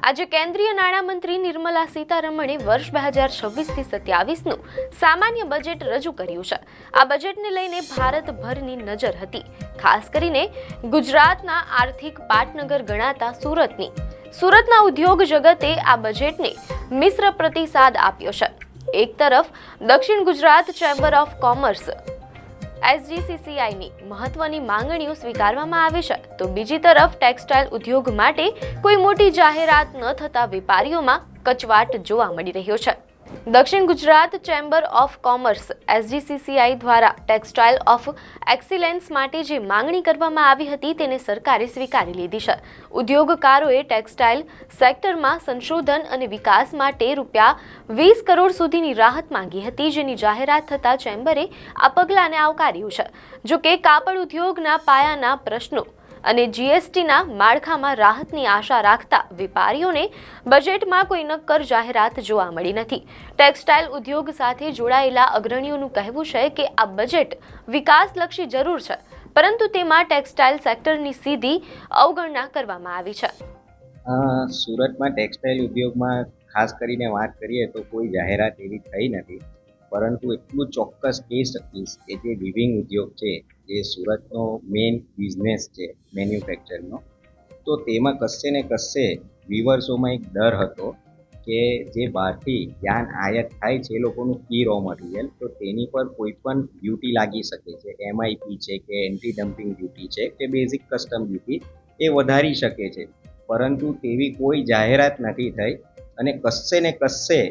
આજે કેન્દ્રીય નાણામંત્રી નિર્મલા સીતારમણે વર્ષ 2026થી 27નું સામાન્ય બજેટ રજૂ કર્યું છે। આ બજેટને લઈને ભારતભરની નજર હતી, ખાસ કરીને ગુજરાતના આર્થિક પાટનગર ગણાતા સુરતના ઉદ્યોગ જગતે આ બજેટને મિશ્ર પ્રતિસાદ આપ્યો છે। એક તરફ દક્ષિણ ગુજરાત ચેમ્બર ઓફ કોમર્સ SGCCIની મહત્વની માંગણીઓ સ્વીકારવામાં આવી છે, તો બીજી તરફ ટેક્સટાઇલ ઉદ્યોગ માટે કોઈ મોટી જાહેરાત ન થતા વેપારીઓમાં કચવાટ જોવા મળી રહ્યો છે। દક્ષિણ Gujarat chamber of commerce SGCCI દ્વારા ટેક્સટાઇલ ઓફ એક્સિલન્સ માટે જે માંગણી કરવામાં આવી હતી તેને સરકારે સ્વીકારી લીધી છે। ઉદ્યોગકારોએ ટેક્સટાઇલ સેક્ટરમાં સંશોધન અને વિકાસ માટે ₹20 કરોડ સુધીની રાહત માંગી હતી, જેની જાહેરાત થતાં ચેમ્બરે આ પગલાંને આવકાર્યું છે। જો કે કાપડ ઉદ્યોગના પાયાના પ્રશ્નો અને GSTના માળખામાં રાહતની આશા રાખતા વેપારીઓને બજેટમાં કોઈ નક્કર જાહેરાત જોવા મળી નથી। ટેક્સટાઇલ ઉદ્યોગ સાથે જોડાયેલા અગ્રણીઓનું કહેવું છે કે આ બજેટ વિકાસલક્ષી જરૂર છે, પરંતુ તેમાં ટેક્સટાઇલ સેક્ટરની સીધી અવગણના કરવામાં આવી છે। સુરતમાં ટેક્સટાઇલ ઉદ્યોગમાં ખાસ કરીને વાત કરીએ તો કોઈ જાહેરાત એવી થઈ નથી, પરંતુ એટલું ચોક્કસ કહી શકીશ કે જે વિવિંગ ઉદ્યોગ છે, જે સુરતનો મેઇન બિઝનેસ છે મેન્યુફેક્ચરનો, તો તેમાં કશે ને કશે વિવર્સોમાં એક ડર હતો કે જે બહારથી યાન આયાત થાય છે એ લોકોનું કી રો મટીરિયલ, તો તેની પર કોઈ પણ ડ્યુટી લાગી શકે છે। MIP છે કે એન્ટી ડમ્પિંગ ડ્યુટી છે કે બેઝિક કસ્ટમ ડ્યુટી એ વધારી શકે છે, પરંતુ તેવી કોઈ જાહેરાત નથી થઈ। અને કશે ને કશે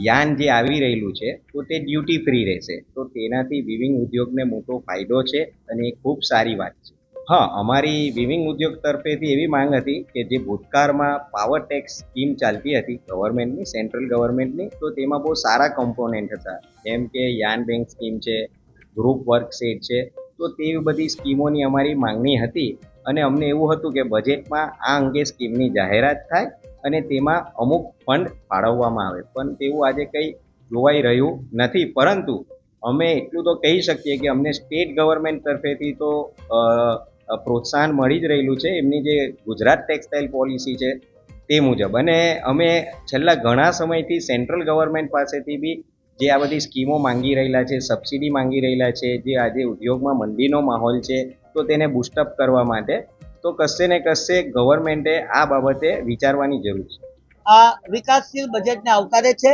યાન જે આવી રહેલું છે તો તે ડ્યુટી ફ્રી રહેશે, તો તેનાથી વિવિંગ ઉદ્યોગને મોટો ફાયદો છે અને એ ખૂબ સારી વાત છે। હા, અમારી વિવિંગ ઉદ્યોગ તરફેથી એવી માંગ હતી કે જે ભૂતકાળમાં પાવર ટેક્સ સ્કીમ ચાલતી હતી ગવર્મેન્ટની, સેન્ટ્રલ ગવર્મેન્ટની, તો તેમાં બહુ સારા કમ્પોનેન્ટ હતા, જેમ કે યાન બેંક સ્કીમ છે, ગ્રુપ વર્ક સેટ છે, તો તેવી બધી સ્કીમોની અમારી માંગણી હતી। અને અમને એવું હતું કે બજેટમાં આ અંગે સ્કીમની જાહેરાત થાય અને તેમાં અમુક ફંડ ફાળવવામાં આવે, પણ તેવું આજે કંઈ જોવાઈ રહ્યું નથી। પરંતુ અમે એટલું તો કહી શકીએ કે અમને સ્ટેટ ગવર્મેન્ટ તરફેથી તો પ્રોત્સાહન મળી જ રહેલું છે, એમની જે ગુજરાત ટેક્સટાઇલ પોલિસી છે તે મુજબ। અને અમે છેલ્લા ઘણા સમયથી સેન્ટ્રલ ગવર્મેન્ટ પાસેથી બી જે આ બધી સ્કીમો માંગી રહેલા છે, સબસિડી માંગી રહેલા છે, જે આજે ઉદ્યોગમાં મંદીનો માહોલ છે તો તેને બૂસ્ટઅપ કરવા માટે તો કશે ને કશે ગવર્મેન્ટે આ બાબતે વિચારવાની જરૂર છે। આ વિકાસશીલ બજેટને આવકારે છે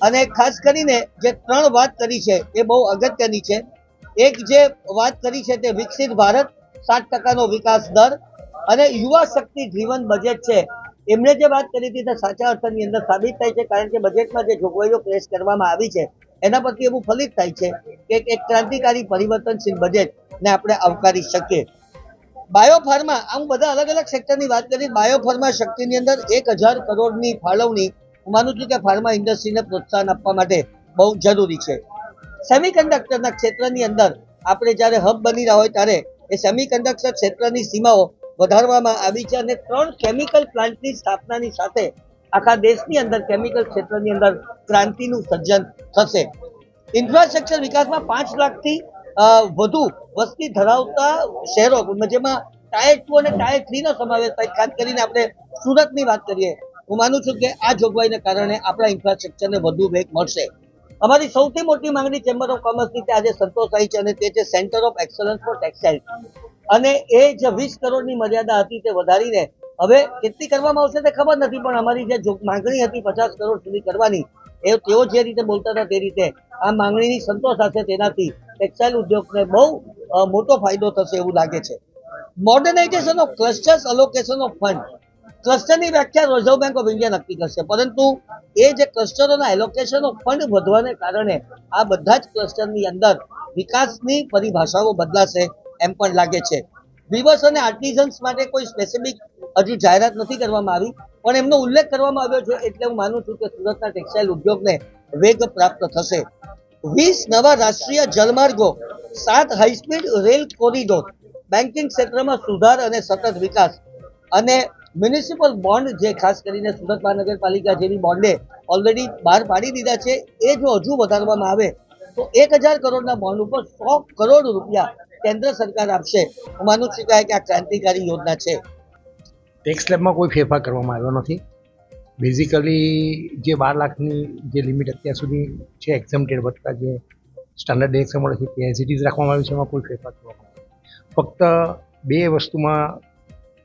અને ખાસ કરીને જે 3 વાત કરી છે એ બહુ અગત્યની છે। એક જે વાત કરી છે તે વિકસિત ભારત, 7% વિકાસ દર અને યુવા શક્તિ ડ્રીવન બજેટ છે। એમણે જે વાત કરી હતી તે સાચા અર્થની અંદર સાબિત થાય છે, કારણ કે બજેટમાં જે જોગવાઈઓ પેશ કરવામાં આવી છે એના પરથી એવું ફલિત થાય છે કે એક ક્રાંતિકારી પરિવર્તનશીલ બજેટને આપણે આવકારી શકીએ। બાયોફાર્મા, આમ બધા અલગ અલગ સેક્ટરની વાત કરી, બાયોફાર્મા શક્તિની અંદર 1000 કરોડની ફાળવણી હું માનું છું કે ફાર્મા ઇન્ડસ્ટ્રીને પ્રોત્સાહન આપવા માટે બહુ જરૂરી છે। સેમિકન્ડક્ટરના ક્ષેત્રની અંદર આપણે જ્યારે હબ બની રહ્યા હોય ત્યારે એ સેમિકન્ડક્ટર ક્ષેત્રની સીમાઓ વધારવામાં આવી છે અને 3 કેમિકલ પ્લાન્ટની સ્થાપનાની સાથે આખા દેશની અંદર કેમિકલ ક્ષેત્રની અંદર ક્રાંતિનું સર્જન થશે। ઇન્ફ્રાસ્ટ્રક્ચર વિકાસમાં 5 લાખથી વધુ વસ્તી ધરાવતા શહેરો, જેમાં ટાયર 2 અને ટાયર 3 નો સમાવેશ થાય, ખાસ કરીને આપણે સુરતની વાત કરીએ, હું માનું છું કે આ જોગવાઈને કારણે આપણા ઇન્ફ્રાસ્ટ્રક્ચરને વધુ વેગ મળશે। અમારી સૌથી મોટી માંગણી ચેમ્બર ઓફ કોમર્સની તે આજે સંતોષાઈ છે અને તે છે centre of excellence for textile, અને એ જે 20 કરોડની મર્યાદા હતી તે વધારીને હવે કેટલી કરવામાં આવશે તે ખબર નથી, પણ અમારી જે માંગણી હતી 50 કરોડ સુધી કરવાની, એ તેઓ જે રીતે બોલતા હતા તે રીતે આ માંગણીની સંતોષ હશે, તેનાથી ટેક્સટાઇલ ઉદ્યોગને બહુ મોટો ફાયદો થશે એવું લાગે છે। Modernisation of clusters, allocation of fund, ક્લસ્ટરની વ્યાખ્યા રિઝર્વ બેંક ઓફ ઇન્ડિયા નક્કી કરશે, પરંતુ એ જે ક્લસ્ટરોના એલોકેશન ઓફ ફંડ વધવાને કારણે આ બધા જ ક્લસ્ટરની અંદર વિકાસની પરિભાષાઓ બદલાશે એમ પણ લાગે છે। વિવર્સ અને આર્ટિઝન્સ માટે કોઈ સ્પેસિફિક હજુ જાહેરાત નથી કરવામાં આવી, પણ એમનો ઉલ્લેખ કરવામાં આવ્યો છે, એટલે હું માનું છું કે સુરતના ટેક્સટાઇલ ઉદ્યોગને વેગ પ્રાપ્ત થશે। 20 નવા રાષ્ટ્રીય જલમાર્ગો, 7 હાઈસ્પીડ રેલ કોરિડોર, બેન્કિંગ ક્ષેત્રમાં સુધાર અને સતત વિકાસ, અને મ્યુનિસિપલ બોન્ડ, જે ખાસ કરીને સુરત મહાનગરપાલિકા જેવી બોન્ડે ઓલરેડી બહાર પાડી દીધા છે, એ જો હજુ વધારવામાં આવે તો 1000 કરોડના બોન્ડ ઉપર 100 કરોડ રૂપિયા કેન્દ્ર સરકાર આપશે। હું માનું છું કે આ ક્રાંતિકારી યોજના છે। ટેક્સ સ્લેબમાં કોઈ ફેરફાર કરવામાં આવ્યો નથી। બેઝિકલી જે 12 લાખની જે લિમિટ અત્યાર સુધી છે એક્ઝમ્પ્ટેડ વત્તા જે સ્ટાન્ડર્ડ ડિડક્શન મળે છે તે એઝ ઇટ ઇઝ રાખવામાં આવ્યું છે, એમાં કોઈ ફેરફાર થવાનો નથી. ફક્ત બે વસ્તુમાં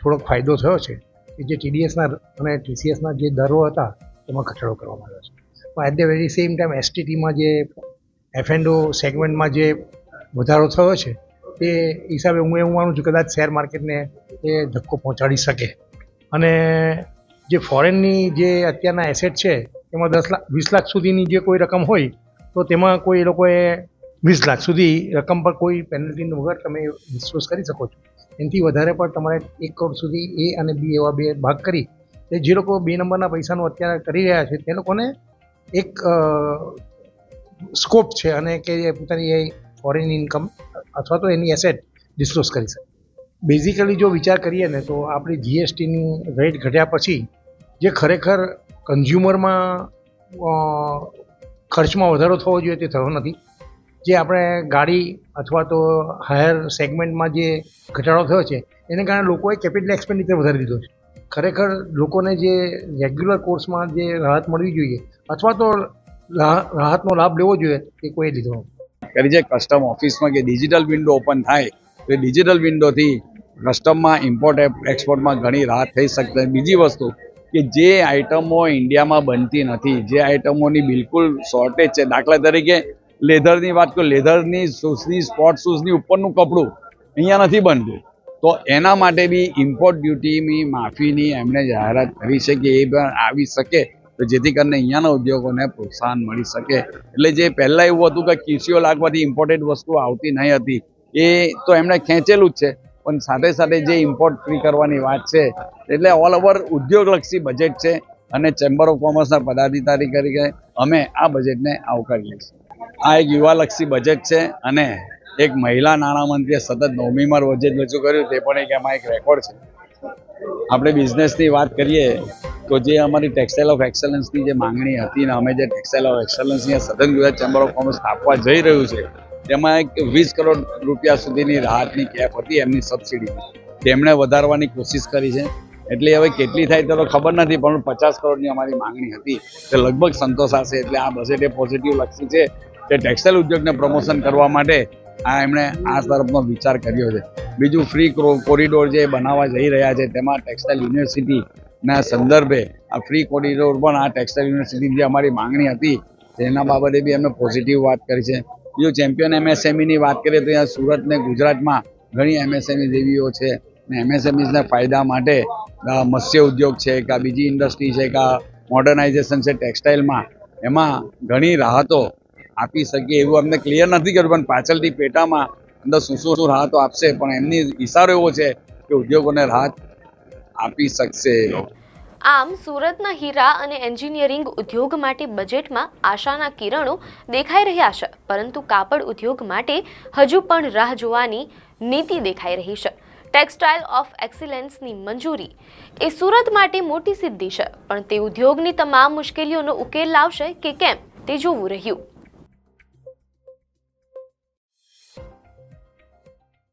થોડોક ફાયદો થયો છે કે જે ટીડીએસના અને ટીસીએસના જે દરો હતા એમાં ઘટાડો કરવામાં આવ્યો છે. પણ at the very same time એસટીટીમાં જે F&O સેગમેન્ટમાં જે વધારો થયો છે તે હિસાબે હું એવું માનું છું કદાચ શેર માર્કેટને એ ધક્કો પહોંચાડી શકે. અને જે ફોરેનની જે અત્યારના એસેટ છે એમાં 20 લાખ સુધીની જે કોઈ રકમ હોય તો તેમાં કોઈ એ લોકોએ 20 લાખ સુધી રકમ પર કોઈ પેનલ્ટી વગર તમે ડિસ્પોઝ કરી શકો છો. એનાથી વધારે પણ તમારે 1 કરોડ સુધી A અને B એવા બે ભાગ કરી જે લોકો 2 નંબરના પૈસાનું અત્યારે કરી રહ્યા છે તે લોકોને એક સ્કોપ છે અને કે પોતાની એ ફોરેન ઇન્કમ અથવા તો એની એસેટ ડિસ્ક્લોઝ કરી શકે. બેઝિકલી જો વિચાર કરીએ ને તો આપણી જીએસટીની રેટ ઘટ્યા પછી જે ખરેખર કન્ઝ્યુમરમાં ખર્ચમાં વધારો થવો જોઈએ તે થયો નથી. જે આપણે ગાડી અથવા તો હાયર સેગમેન્ટમાં જે ઘટાડો થયો છે એને કારણે લોકોએ કેપિટલ એક્સપેન્ડિચર વધારી દીધો છે. ખરેખર લોકોને જે રેગ્યુલર કોર્સમાં જે રાહત મળવી જોઈએ અથવા તો રાહતનો લાભ લેવો જોઈએ તે કોઈ લીધો નથી. કરી છે કસ્ટમ ઓફિસમાં કે ડિજિટલ વિન્ડો ઓપન થાય તો ડિજિટલ વિન્ડોથી કસ્ટમમાં ઇમ્પોર્ટ એક્સપોર્ટમાં ઘણી રાહત થઈ શકશે. બીજી વસ્તુ કે જે આઇટમો ઇન્ડિયામાં બનતી નથી, જે આઇટમોની બિલકુલ શોર્ટેજ છે, દાખલા તરીકે લેધરની વાત કરું, લેધરની શૂઝની સ્પોર્ટ શૂઝની ઉપરનું કપડું અહીંયા નથી બનતું, તો એના માટે બી ઇમ્પોર્ટ ડ્યુટીની માફીની એમણે જાહેરાત કરી છે કે એ પણ આવી શકે તો જેથી કરીને અહીંયાના ઉદ્યોગોને પ્રોત્સાહન મળી શકે. એટલે જે પહેલાં એવું હતું કે QCO લાગવાથી ઇમ્પોર્ટેડ વસ્તુ આવતી નહીં હતી એ તો એમણે ખેંચેલું જ છે, પણ સાથે સાથે જે ઇમ્પોર્ટ ફ્રી કરવાની વાત છે એટલે ઓલ ઓવર ઉદ્યોગલક્ષી બજેટ છે અને ચેમ્બર ઓફ કોમર્સના પદાધિકારી તરીકે અમે આ બજેટને આવકારીએ છીએ. આ એક યુવાલક્ષી બજેટ છે અને એક મહિલા નાણામંત્રીએ સતત 9મી વાર બજેટ રજૂ કર્યું તે પણ એમાં એક રેકોર્ડ છે. આપણે બિઝનેસની વાત કરીએ તો જે અમારી ટેક્સટાઇલ ઓફ એક્સલન્સની જે માંગણી હતી ને અમે જે ટેક્સટાઇલ ઓફ એક્સલન્સની સઘન ગુજરાત ચેમ્બર ઓફ કોમર્સ આપવા જઈ રહ્યું છે તેમાં એક 20 કરોડ રૂપિયા સુધીની રાહતની કેપ હતી એમની સબસિડી, તેમણે વધારવાની કોશિશ કરી છે. એટલે હવે કેટલી થાય તો ખબર નથી, પણ 50 કરોડની અમારી માંગણી હતી તે લગભગ સંતોષાશે. એટલે આ બજેટ એ પોઝિટિવ લક્ષી છે કે ટેક્સટાઇલ ઉદ્યોગને પ્રમોશન કરવા માટે એમણે આ તરફનો વિચાર કર્યો છે. બીજું ફ્રી કોરિડોર જે બનાવવા જઈ રહ્યા છે તેમાં ટેક્સટાઇલ યુનિવર્સિટીના સંદર્ભે આ ફ્રી કોરિડોર પણ આ ટેક્સટાઇલ યુનિવર્સિટીની જે અમારી માંગણી હતી તેના બાબતે બી એમને પોઝિટિવ વાત કરી છે. બીજું ચેમ્પિયન MSMEની વાત કરીએ તો અહીંયા સુરત ને ગુજરાતમાં ઘણી MSME દેવીઓ છે ને MSMEના ફાયદા માટે મત્સ્ય ઉદ્યોગ છે કે બીજી ઇન્ડસ્ટ્રી છે કે મોડર્નાઇઝેશન છે ટેક્સટાઇલમાં, એમાં ઘણી રાહતો આપી શકીએ એવું અમને ક્લિયર નથી કર્યું, પણ પાછળથી પેટામાં અંદર શું રાહતો આપશે પણ એમની ઇશારો એવો છે કે ઉદ્યોગોને રાહત આપી શકશે. આમ સુરતના હીરા અને એન્જિનિયરિંગ ઉદ્યોગ માટે બજેટમાં આશાના કિરણો દેખાઈ રહ્યા છે, પરંતુ કાપડ ઉદ્યોગ માટે હજુ પણ રાહ જોવાની નીતિ દેખાઈ રહી છે. ટેક્સટાઇલ ઓફ એક્સલન્સની મંજૂરી એ સુરત માટે મોટી સિદ્ધિ છે, પણ તે ઉદ્યોગની તમામ મુશ્કેલીઓનો ઉકેલ લાવશે કે કેમ તે જોવું રહ્યું.